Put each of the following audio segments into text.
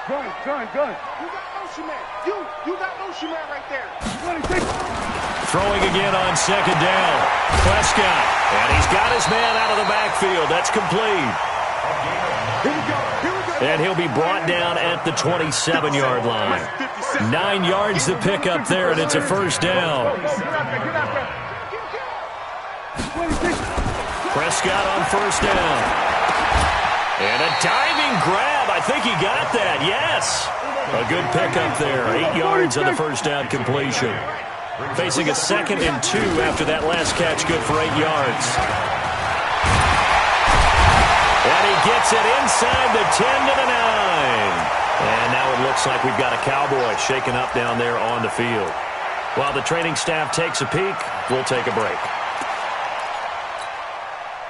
Gun. You got Ocean Man. You got Ocean Man right there. Throwing again on second down. Prescott. And he's got his man out of the backfield. That's complete. Here we go. And he'll be brought down at the 27-yard line. 9 yards to pick up there, and it's a first down. Prescott on first down. And a diving grab. I think he got that. Yes. A good pickup there. 8 yards on the first down completion. Facing a 2nd and 2 after that last catch. Good for 8 yards. And he gets it inside the 10 to the 9. And now it looks like we've got a Cowboy shaken up down there on the field. While the training staff takes a peek, we'll take a break.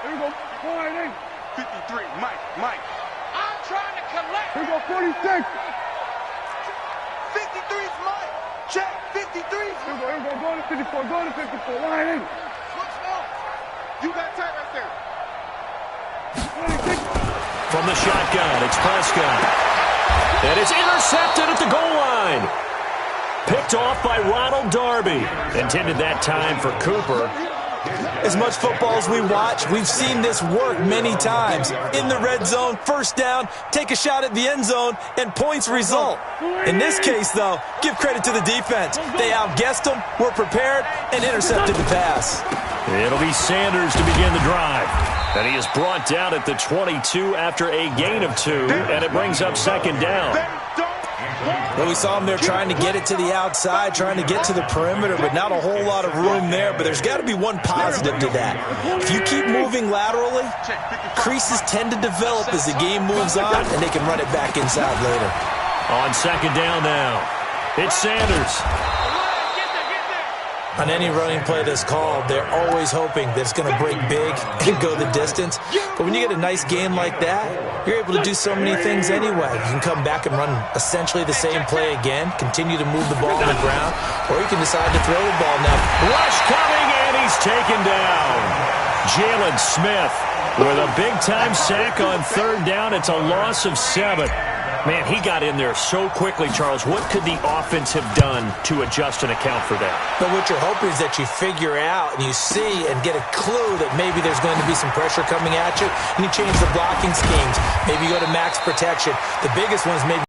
Here we go. 53, Mike. I'm trying to collect. Here we go, 46. 53's Mike. Check, 53's. Here we go. Go to 54. Line in. Switch off. You got tight right there. From the shotgun, it's Prescott. And it's intercepted at the goal line. Picked off by Ronald Darby. Intended that time for Cooper. As much football as we watch, we've seen this work many times. In the red zone, first down, take a shot at the end zone, and points result. In this case, though, give credit to the defense. They outguessed them, were prepared, and intercepted the pass. It'll be Sanders to begin the drive. And he is brought down at the 22 after a gain of 2, and it brings up second down. Well, we saw him there trying to get it to the outside, trying to get to the perimeter, but not a whole lot of room there. But there's got to be one positive to that. If you keep moving laterally, creases tend to develop as the game moves on, and they can run it back inside later. On second down now, it's Sanders. On any running play that's called, they're always hoping that it's going to break big and go the distance. But when you get a nice game like that, you're able to do so many things anyway. You can come back and run essentially the same play again, continue to move the ball on the ground, or you can decide to throw the ball now. Rush coming, and he's taken down. Jalen Smith with a big-time sack on third down. It's a loss of 7. Man, he got in there so quickly, Charles. What could the offense have done to adjust and account for that? But what you're hoping is that you figure out and you see and get a clue that maybe there's going to be some pressure coming at you, and you change the blocking schemes. Maybe you go to max protection. The biggest ones maybe.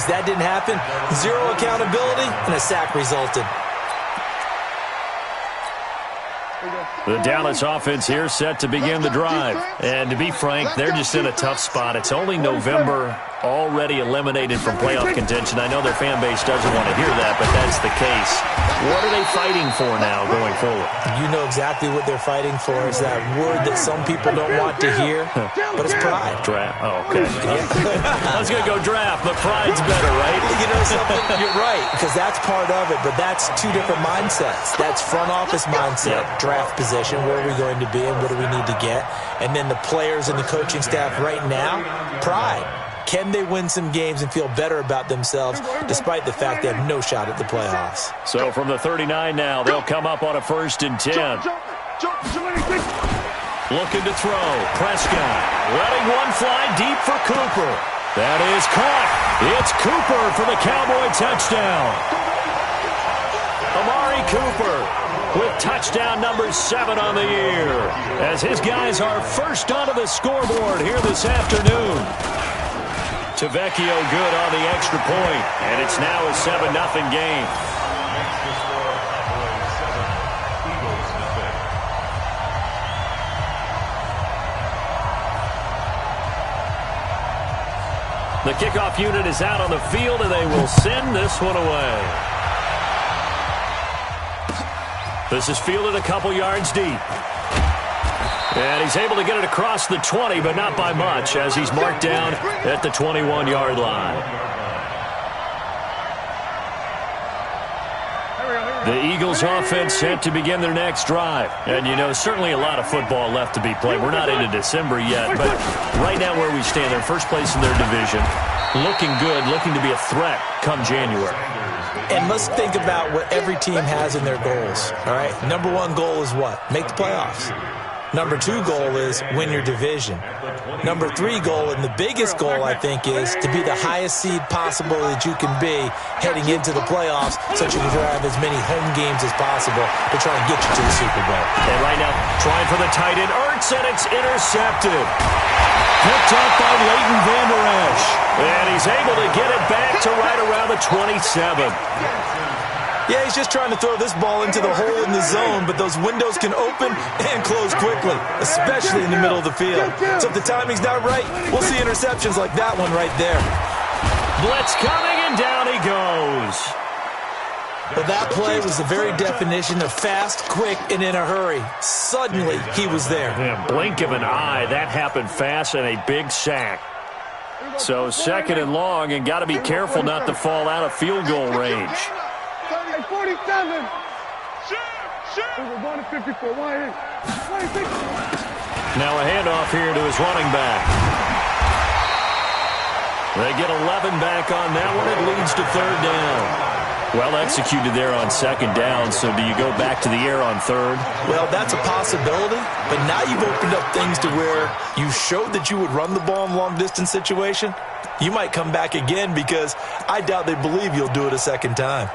That didn't happen. 0 accountability, and a sack resulted. The Dallas offense here set to begin the drive. And to be frank, they're just in a tough spot. It's only November, already eliminated from playoff contention. I know their fan base doesn't want to hear that, but that's the case. What are they fighting for now going forward? You know exactly what they're fighting for. Is that word that some people don't want to hear, but it's pride. Draft. Oh, okay. I was going to go draft, but pride's better, right? You know something? You're right, because that's part of it, but that's 2 different mindsets. That's front office mindset, draft position, where are we going to be and what do we need to get? And then the players and the coaching staff right now, pride. Can they win some games and feel better about themselves despite the fact they have no shot at the playoffs? So from the 39 now, they'll come up on a 1st and 10. Looking to throw. Prescott letting one fly deep for Cooper. That is caught. It's Cooper for the Cowboy touchdown. Amari Cooper with touchdown number 7 on the year, as his guys are first onto the scoreboard here this afternoon. Tavecchio good on the extra point, and it's now a 7-0 game. The kickoff unit is out on the field, and they will send this one away. This is fielded a couple yards deep. And he's able to get it across the 20, but not by much, as he's marked down at the 21-yard line. The Eagles offense set to begin their next drive. And, you know, certainly a lot of football left to be played. We're not into December yet, but right now where we stand, they're first place in their division. Looking good, looking to be a threat come January. And let's think about what every team has in their goals, all right? Number 1 goal is what? Make the playoffs. Number 2 goal is win your division. Number 3 goal, and the biggest goal, I think, is to be the highest seed possible that you can be heading into the playoffs so that you can have as many home games as possible to try and get you to the Super Bowl. And right now, trying for the tight end, Ertz, and it's intercepted. Picked up by Leighton Vander Esch. And he's able to get it back to right around the 27. Yeah, he's just trying to throw this ball into the hole in the zone, but those windows can open and close quickly, especially in the middle of the field. So if the timing's not right, we'll see interceptions like that one right there. Blitz coming, and down he goes. Well, that play was the very definition of fast, quick, and in a hurry. Suddenly, he was there. Yeah, blink of an eye. That happened fast, and a big sack. So 2nd and long, and got to be careful not to fall out of field goal range. 47. We're going to 54. Now a handoff here to his running back. They get 11 back on that one. It leads to 3rd down. Well executed there on 2nd down, so do you go back to the air on 3rd? Well, that's a possibility, but now you've opened up things to where you showed that you would run the ball in long-distance situation. You might come back again because I doubt they believe you'll do it a 2nd time.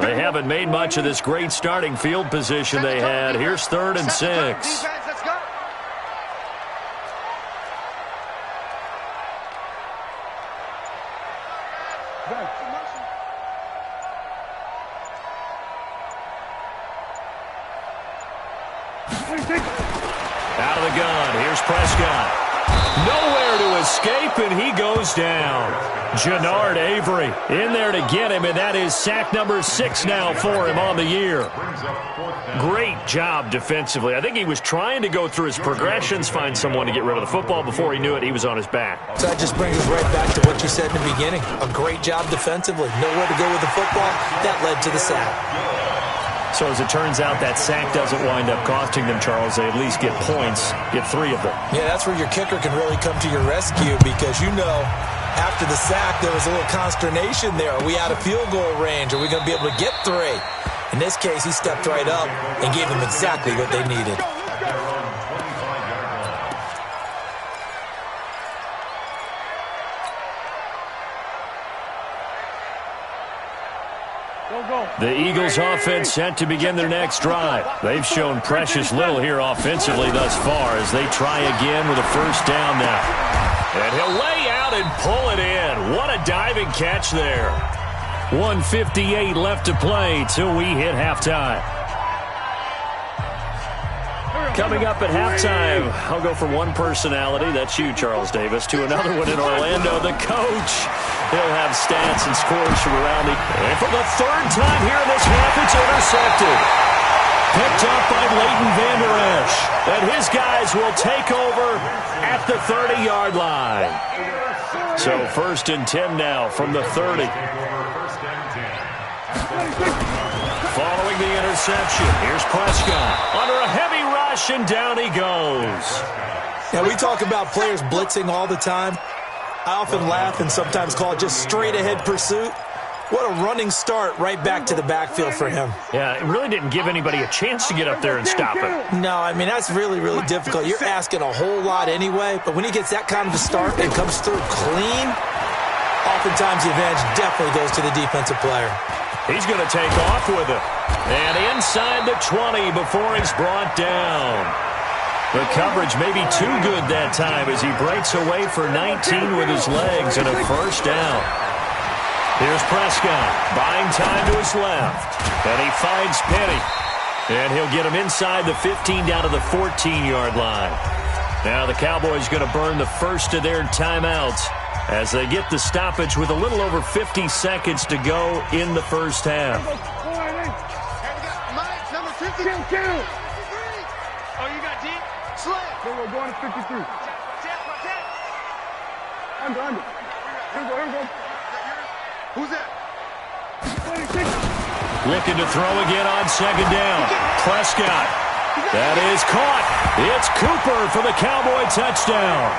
They haven't made much of this great starting field position they had. Here's 3rd and 6. Out of the gun. Here's Prescott. Nowhere to escape, and he goes down. Jannard Avery in there to get him, and that is sack number 6 now for him on the year. Great job defensively. I think he was trying to go through his progressions, find someone to get rid of the football. Before he knew it, he was on his back. So that just brings us right back to what you said in the beginning. A great job defensively. Nowhere to go with the football. That led to the sack. So as it turns out, that sack doesn't wind up costing them, Charles. They at least get points, get 3 of them. Yeah, that's where your kicker can really come to your rescue because, you know, after the sack, there was a little consternation there. Are we out of field goal range? Are we going to be able to get 3? In this case, he stepped right up and gave them exactly what they needed. The Eagles offense set to begin their next drive. They've shown precious little here offensively thus far as they try again with a 1st down now. And he'll lay out and pull it in. What a diving catch there. 1:58 left to play till we hit halftime. Coming up at halftime, I'll go from one personality, that's you, Charles Davis, to another one in Orlando, the coach. He'll have stats and scores from around the... And for the 3rd time here in this half, it's intercepted. Picked up by Leighton Vander Esch. And his guys will take over at the 30-yard line. So 1st and 10 now from the 30. Following the interception, here's Prescott under a heavy rush, and down he goes. Now, we talk about players blitzing all the time. I often laugh and sometimes call it just straight-ahead pursuit. What a running start right back to the backfield for him. Yeah, it really didn't give anybody a chance to get up there and stop him. No, I mean, that's really, really difficult. You're asking a whole lot anyway, but when he gets that kind of a start and comes through clean, oftentimes the advantage definitely goes to the defensive player. He's going to take off with it. And inside the 20 before he's brought down. The coverage may be too good that time as he breaks away for 19 with his legs and a 1st down. Here's Prescott, buying time to his left. And he finds Penny. And he'll get him inside the 15 down to the 14-yard line. Now the Cowboys going to burn the first of their timeouts as they get the stoppage with a little over 50 seconds to go in the 1st half. Number 50. Oh, you got deep? Slam. We're going to 53. Under. Here we go. Who's that? 26. Looking to throw again on 2nd down. Prescott. That is caught. It's Cooper for the Cowboy touchdown.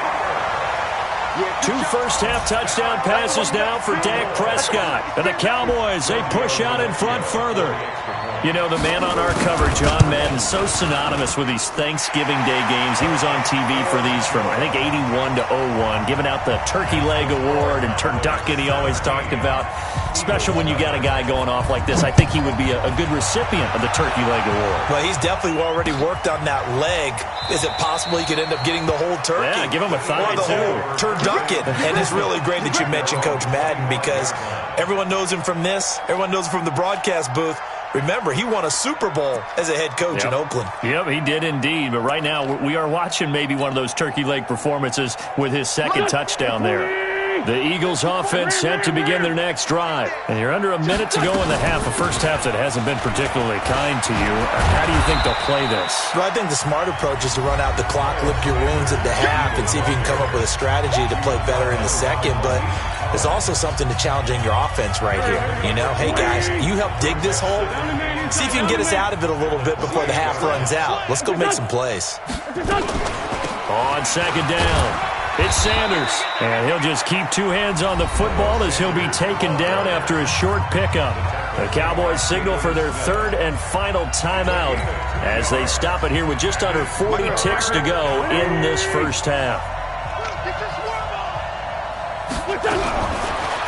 2 first-half touchdown passes now for Dak Prescott. And the Cowboys, they push out in front further. You know, the man on our cover, John Madden, is so synonymous with these Thanksgiving Day games. He was on TV for these from, I think, 81 to 01, giving out the Turkey Leg Award and turducken he always talked about. Special when you got a guy going off like this. I think he would be a good recipient of the Turkey Leg Award. Well, he's definitely already worked on that leg. Is it possible he could end up getting the whole turkey? Yeah, give him a thigh, or the whole turducken. And it's really great that you mentioned Coach Madden because everyone knows him from this. Everyone knows him from the broadcast booth. Remember, he won a Super Bowl as a head coach in Oakland. Yep, he did indeed. But right now, we are watching maybe one of those turkey leg performances with his second touchdown there. The Eagles offense set to begin their next drive. And you're under a minute to go in the half, a first half that hasn't been particularly kind to you. How do you think they'll play this? Well, I think the smart approach is to run out the clock, lick your wounds at the half, and see if you can come up with a strategy to play better in the second. But there's also something to challenging your offense right here. You know, hey, guys, you help dig this hole. See if you can get us out of it a little bit before the half runs out. Let's go make some plays. On second down, it's Sanders. And he'll just keep 2 hands on the football as he'll be taken down after a short pickup. The Cowboys signal for their 3rd and final timeout as they stop it here with just under 40 ticks to go in this first half.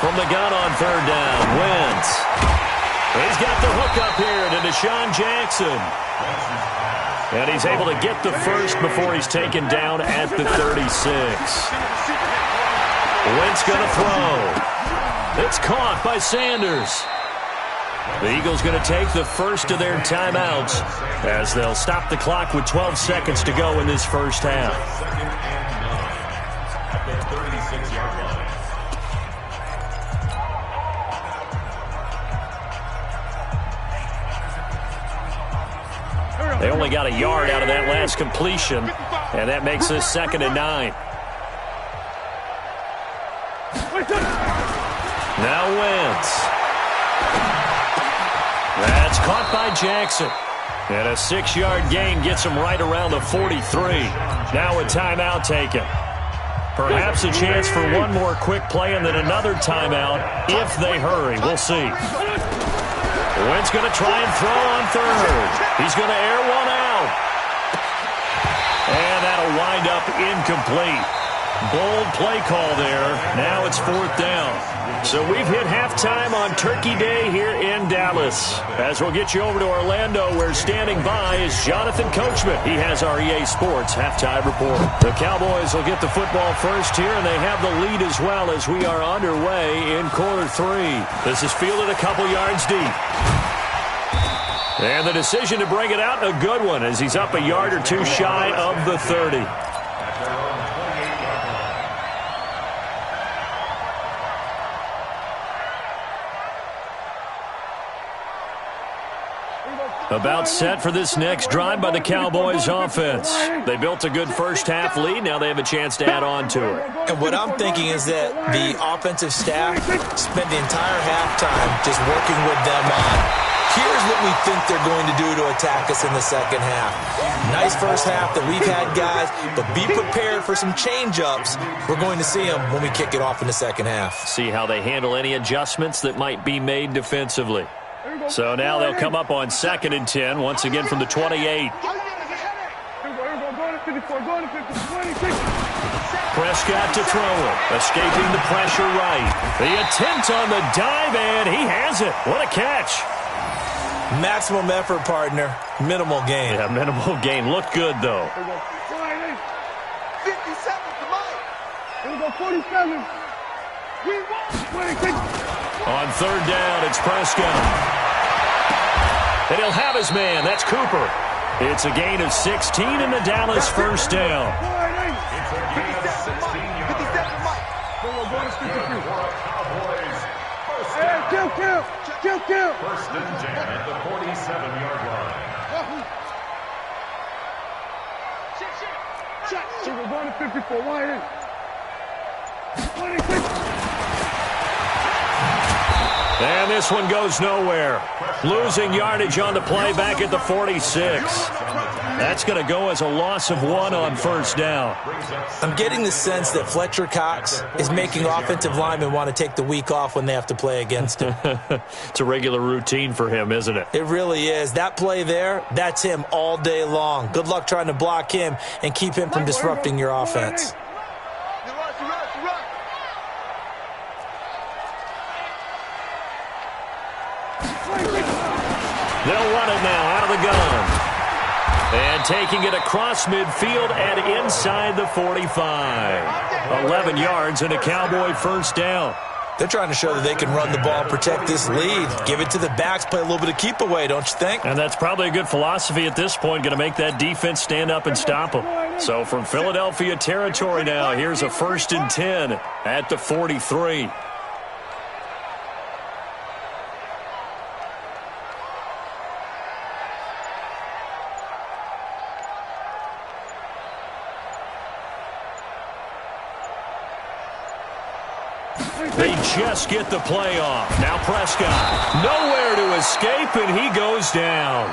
From the gun on 3rd down, Wentz. He's got the hook up here to Deshaun Jackson. And he's able to get the first before he's taken down at the 36. Wentz going to throw. It's caught by Sanders. The Eagles going to take the first of their timeouts as they'll stop the clock with 12 seconds to go in this first half. At the 36-yard line. They only got a yard out of that last completion, and that makes this 2nd and 9. Now Wentz. That's caught by Jackson. And a 6-yard gain gets him right around the 43. Now a timeout taken. Perhaps a chance for one more quick play and then another timeout if they hurry. We'll see. Wentz going to try and throw on 3rd. He's going to air one out. And that'll wind up incomplete. Bold play call there. Now it's 4th down. So we've hit halftime on Turkey Day here in Dallas. As we'll get you over to Orlando, where standing by is Jonathan Coachman. He has our EA Sports halftime report. The Cowboys will get the football first here, and they have the lead as well as we are underway in quarter 3. This is fielded a couple yards deep. And the decision to bring it out, a good one, as he's up a yard or 2 shy of the 30. About set for this next drive by the Cowboys offense. They built a good first half lead. Now they have a chance to add on to it. And what I'm thinking is that the offensive staff spent the entire halftime just working with them on, here's what we think they're going to do to attack us in the second half. Nice first half that we've had, guys, but be prepared for some change-ups. We're going to see them when we kick it off in the second half. See how they handle any adjustments that might be made defensively. So now they'll come up on 2nd and 10, once again from the 28. Prescott to throw it, escaping the pressure right. The attempt on the dive, and he has it. What a catch. Maximum effort, partner. Minimal gain. Yeah, minimal gain. Looked good, though. 57 to Mike. Here we go, 47. On 3rd down, it's Prescott. And he'll have his man. That's Cooper. It's a gain of 16 in the Dallas first down. 57 to Mike. Kill. First and 10 at the 47-yard line. So we're going to 54. Wide in. 26. And this one goes nowhere. Losing yardage on the play back at the 46. That's going to go as a loss of 1 on first down. I'm getting the sense that Fletcher Cox is making offensive linemen want to take the week off when they have to play against him. It's a regular routine for him, isn't it? It really is. That play there, that's him all day long. Good luck trying to block him and keep him from disrupting your offense. They'll run it now out of the gun. And taking it across midfield and inside the 45. 11 yards and a Cowboy first down. They're trying to show that they can run the ball, protect this lead. Give it to the backs, play a little bit of keep away, don't you think? And that's probably a good philosophy at this point, going to make that defense stand up and stop them. So from Philadelphia territory now, here's a 1st and 10 at the 43. They just get the play off. Now Prescott, nowhere to escape, and he goes down.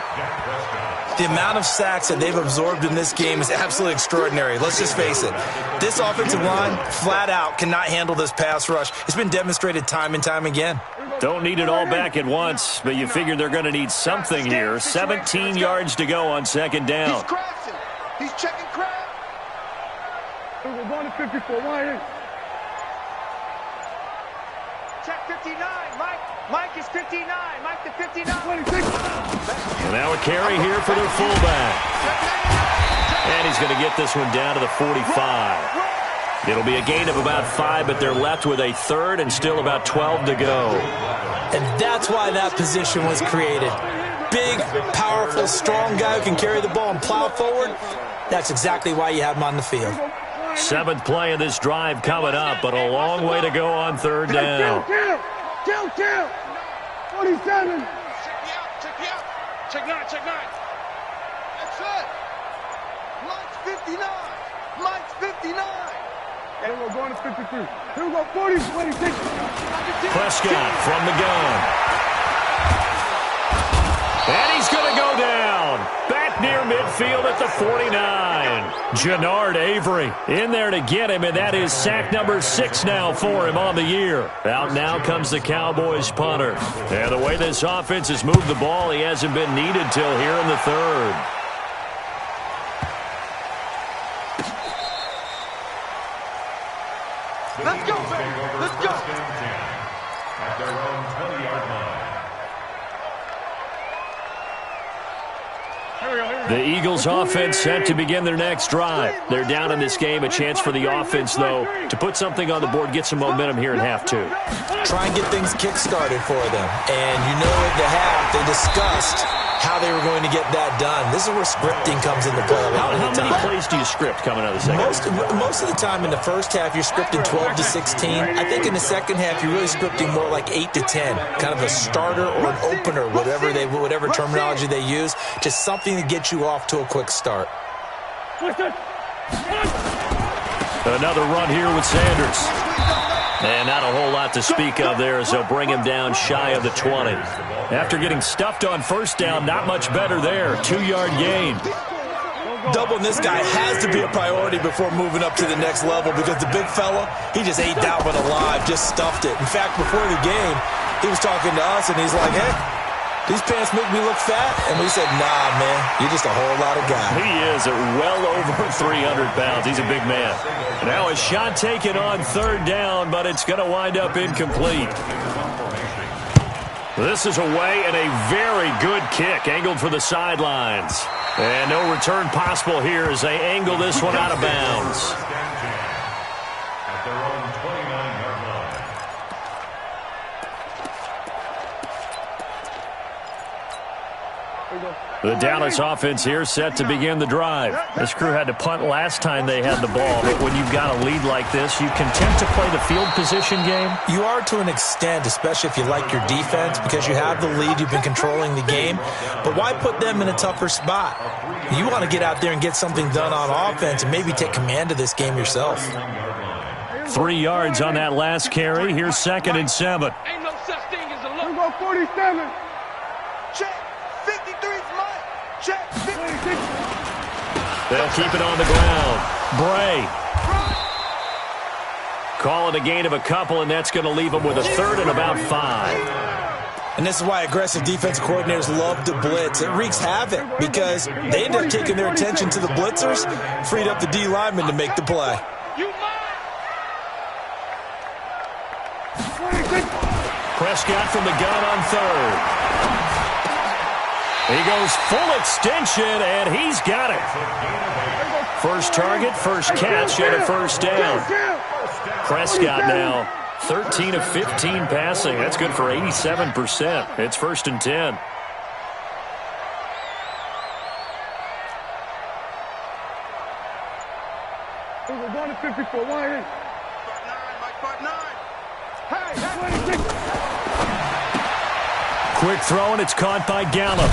The amount of sacks that they've absorbed in this game is absolutely extraordinary. Let's just face it. This offensive line, flat out, cannot handle this pass rush. It's been demonstrated time and time again. Don't need it all back at once, but you figure they're going to need something here. 17 yards to go on 2nd down. He's crashing. He's checking crap. We're going to 54. Why? Check 59. Mike is 59. Mike to 59. 26. And now a carry here for their fullback. And he's going to get this one down to the 45. It'll be a gain of about 5, but they're left with a 3rd and still about 12 to go. And that's why that position was created. Big, powerful, strong guy who can carry the ball and plow forward. That's exactly why you have him on the field. 7th play of this drive coming up, but a long way to go on 3rd down. Count. 47. Check me out. Check 9. That's it. Mike's 59. Mike's 59. And we're going to 53. Here we go, 40, 26. Prescott from the gun. And he's going to go down. Back near midfield at the 49. Jannard Avery in there to get him, and that is sack number 6 now for him on the year. Out now comes the Cowboys punter. And the way this offense has moved the ball, he hasn't been needed till here in the 3rd. Let's go, baby. Let's go. At their own 20-yard line. The Eagles offense set to begin their next drive. They're down in this game. A chance for the offense, though, to put something on the board, get some momentum here in half 2. Try and get things kick-started for them. And you know at the half, they discussed how they were going to get that done. This is where scripting comes into play a lot of the time. How many plays do you script coming out of the second half? Most of the time in the first half, you're scripting 12 to 16. I think in the second half, you're really scripting more like 8 to 10. Kind of a starter or an opener, whatever terminology they use. Just something to get you off to a quick start. Another run here with Sanders. And not a whole lot to speak of there as they'll bring him down shy of the 20. After getting stuffed on first down, not much better there. 2-yard gain. Doubling this guy has to be a priority before moving up to the next level because the big fella, he just ate that one alive, just stuffed it. In fact, before the game, he was talking to us, and he's like, hey, these pants make me look fat? And we said, nah, man, you're just a whole lot of guy. He is at well over 300 pounds. He's a big man. Now a shot taken on 3rd down, but it's going to wind up incomplete. This is away and a very good kick, angled for the sidelines. And no return possible here as they angle this one out of bounds. At their own 29-yard line. The Dallas offense here set to begin the drive. This crew had to punt last time they had the ball, but when you've got a lead like this, you content to play the field position game? You are to an extent, especially if you like your defense, because you have the lead, you've been controlling the game. But why put them in a tougher spot? You want to get out there and get something done on offense and maybe take command of this game yourself. 3 yards on that last carry. Here's 2nd and 7. Ain't no such thing as a look. We go 47. Check. 53's Mike. Check. 56. They'll keep it on the ground. Bray. Call it a gain of a couple, and that's going to leave them with a third and about 5. And this is why aggressive defense coordinators love to blitz. It wreaks havoc because they end up taking their attention to the blitzers, freed up the D lineman to make the play. Prescott from the gun on third. He goes full extension, and he's got it. First target, first catch, and a first down. Prescott now 13 of 15 passing. That's good for 87%. It's 1st and 10. We're going to 54. Why? Quick throw, and it's caught by Gallup.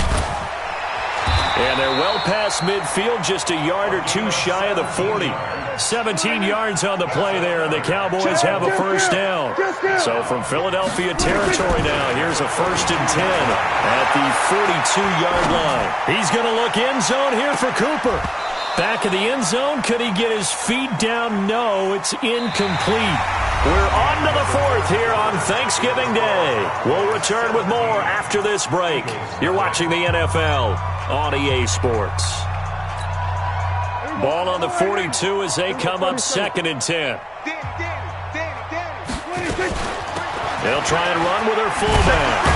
And they're well past midfield, just a yard or two shy of the 40. 17 yards on the play there, and the Cowboys have a first down. So from Philadelphia territory now, here's a 1st and 10 at the 42-yard line. He's going to look end zone here for Cooper. Back of the end zone. Could he get his feet down? No, it's incomplete. We're on to the 4th here on Thanksgiving Day. We'll return with more after this break. You're watching the NFL on EA Sports. Ball on the 42 as they come up 2nd and 10. They'll try and run with their fullback.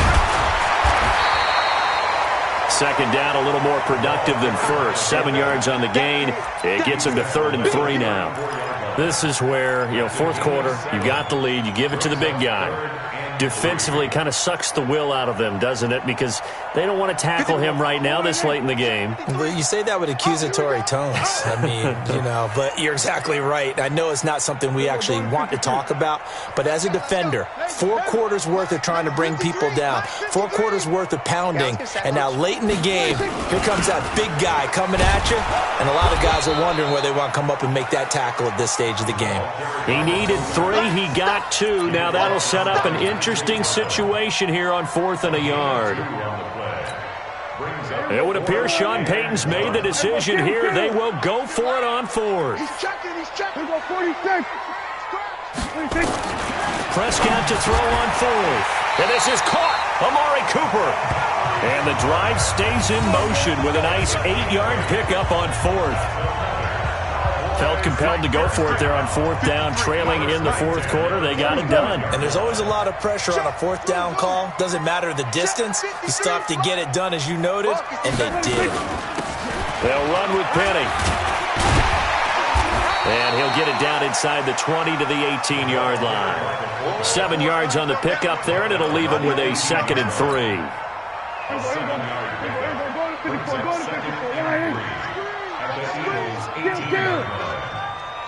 2nd down, a little more productive than first. 7 yards on the gain. It gets them to 3rd and 3 now. This is where, 4th quarter, you got the lead, you give it to the big guy. Defensively kind of sucks the will out of them, doesn't it? Because they don't want to tackle him right now this late in the game. Well, you say that with accusatory tones. I mean, but you're exactly right. I know it's not something we actually want to talk about, but as a defender, 4 quarters worth of trying to bring people down, 4 quarters worth of pounding, and now late in the game, here comes that big guy coming at you, and a lot of guys are wondering whether they want to come up and make that tackle at this stage of the game. He needed 3. He got 2. Now that'll set up an interesting situation here on 4th and a yard. It would appear Sean Payton's made the decision here. They will go for it on 4th. He's checking. 46. Prescott to throw on 4th. And this is caught. Amari Cooper. And the drive stays in motion with a nice 8-yard pickup on 4th. Felt compelled to go for it there on 4th down, trailing in the 4th quarter. They got it done. And there's always a lot of pressure on a 4th down call. Doesn't matter the distance. You still have to get it done, as you noted, and they did. They'll run with Penny. And he'll get it down inside the 20 to the 18-yard line. 7 yards on the pickup there, and it'll leave him with a 2nd and 3.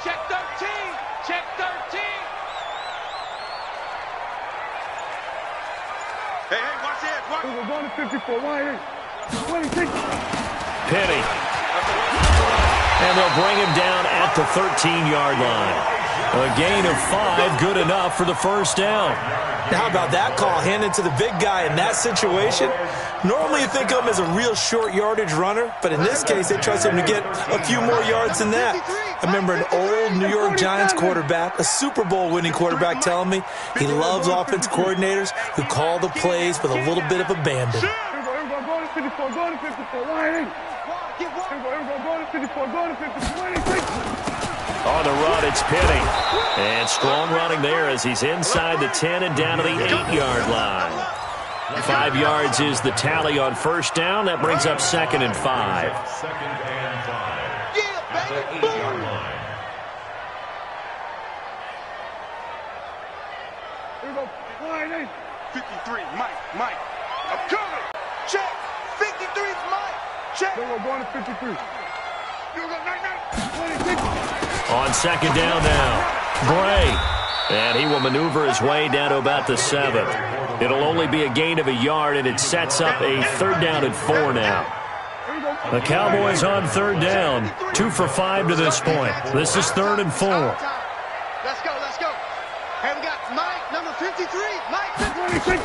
Check 13. Check 13. Hey, watch it. We're going to 54. Why? 26. Penny. And they'll bring him down at the 13-yard line. A gain of 5, good enough for the first down. Now, how about that call handed to the big guy in that situation? Normally you think of him as a real short yardage runner, but in this case they trust him to get a few more yards than that. I remember an old New York Giants quarterback, a Super Bowl winning quarterback, telling me he loves offense coordinators who call the plays with a little bit of abandon. On the run, it's Penny. And strong running there as he's inside the 10 and down to the 8-yard line. 5 yards is the tally on first down. That brings up 2nd and 5. 2nd and 5. At the 8-yard line. Here we go. 53, Mike. I'm coming. Check. 53's Mike. Check. We're going to 53. Here we go. 26. On 2nd down now, Bray. And he will maneuver his way down to about the 7th. It'll only be a gain of a yard, and it sets up a 3rd down and 4 now. The Cowboys on 3rd down, 2 for 5 to this point. This is 3rd and 4. Let's go. Hey, we got Mike, number 53. Mike, 56.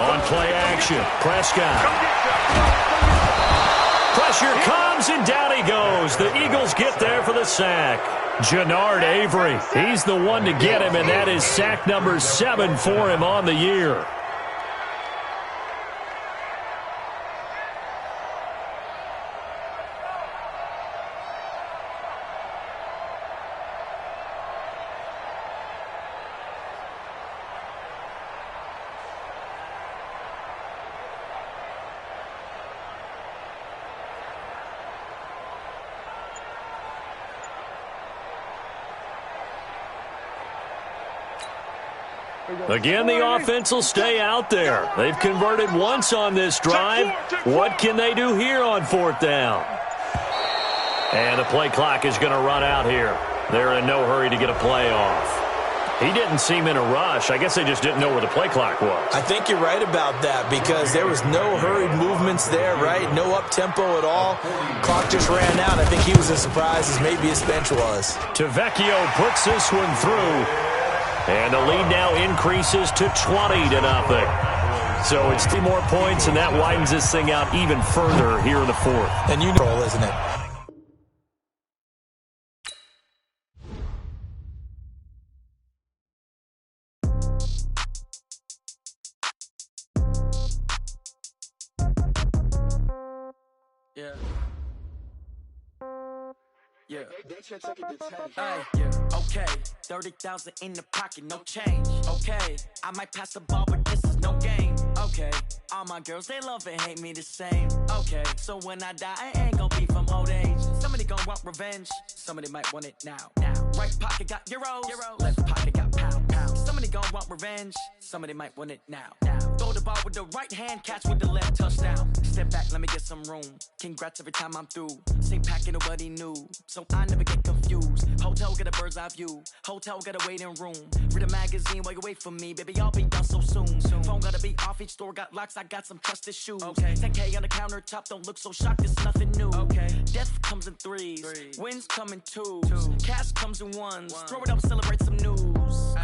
On play action, Prescott. Pressure comes, and down he goes. The Eagles get there for the sack. Jannard Avery, he's the one to get him, and that is sack number 7 for him on the year. Again, the offense will stay out there. They've converted once on this drive. What can they do here on 4th down? And the play clock is going to run out here. They're in no hurry to get a play off. He didn't seem in a rush. I guess they just didn't know where the play clock was. I think you're right about that because there was no hurried movements there, right? No up-tempo at all. Clock just ran out. I think he was as surprised as maybe his bench was. Tavecchio puts this one through. And the lead now increases to 20-0. So it's 2 more points, and that widens this thing out even further here in the 4th. And you know, isn't it? Yeah. Yeah. Yeah. Okay. 30,000 in the pocket, no change. Okay. I might pass the ball, but this is no game. Okay. All my girls, they love and hate me the same. Okay. So when I die, I ain't gonna be from old age. Somebody gonna want revenge. Somebody might want it now. Right pocket got euros. Left pocket got pounds. Somebody gonna want revenge. Somebody might want it now. Throw the ball with the right hand, catch with the left, touchdown. Step back, let me get some room. Congrats every time I'm through. Same packet, nobody knew. So I never get confused. Hotel get a bird's eye view. Hotel get a waiting room. Read a magazine while you wait for me. Baby, I'll be done so soon. Phone gotta be off, each store got locks. I got some trusted shoes. 10K on the countertop, don't look so shocked, it's nothing new. Death comes in threes. Wins come in twos. Cash comes in ones. Throw it up, celebrate some news.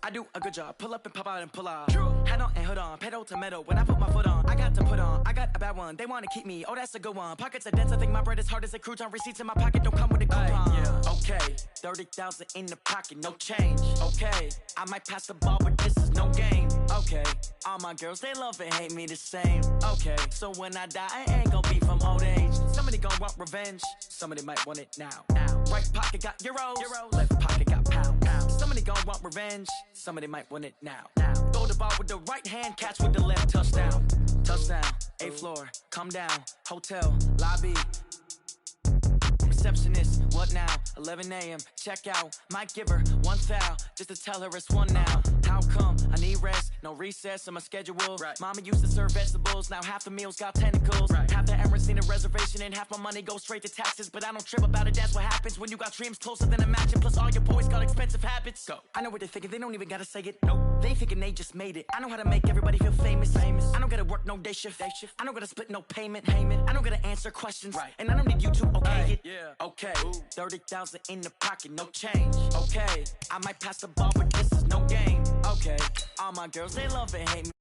I do a good job. Pull up and pop out and pull out. Head on and hood on. Pedal to metal. When I put my foot on, I got to put on. I got a bad one. They want to keep me. Oh, that's a good one. Pockets are dense. I think my bread is hard as a crouton. Receipts in my pocket don't come with a coupon. Okay. 30,000 in the pocket. No change. Okay. I might pass the ball, but this is no game. Okay. All my girls, they love and hate me the same. Okay. So when I die, I ain't gonna be from old age. Somebody gonna want revenge. Somebody might want it now. Right pocket got euros. Left pocket got pounds. Somebody gonna want revenge. Somebody might want it now. Throw the ball with the right hand, catch with the left, touchdown. Touchdown, 8th floor, come down, hotel, lobby. Receptionist, what now? 11 a.m., check out. Might give her 1 foul, just to tell her it's 1 now. How come? I need rest, no recess in my schedule. Mama used to serve vegetables, now half the meals got tentacles. Half the Emirates need a reservation and half my money goes straight to taxes. But I don't trip about it, that's what happens when you got dreams closer than a match. Plus all your boys got expensive habits. Go. I know what they're thinking, they don't even gotta say it. Nope. They thinking they just made it. I know how to make everybody feel famous. I don't gotta work no day shift. I don't gotta split no payment. I don't gotta answer questions. And I don't need you to okay it. Okay. 30,000 in the pocket, no change. Okay. I might pass the ball, but this is no game. Okay. All my girls, they love and hate me.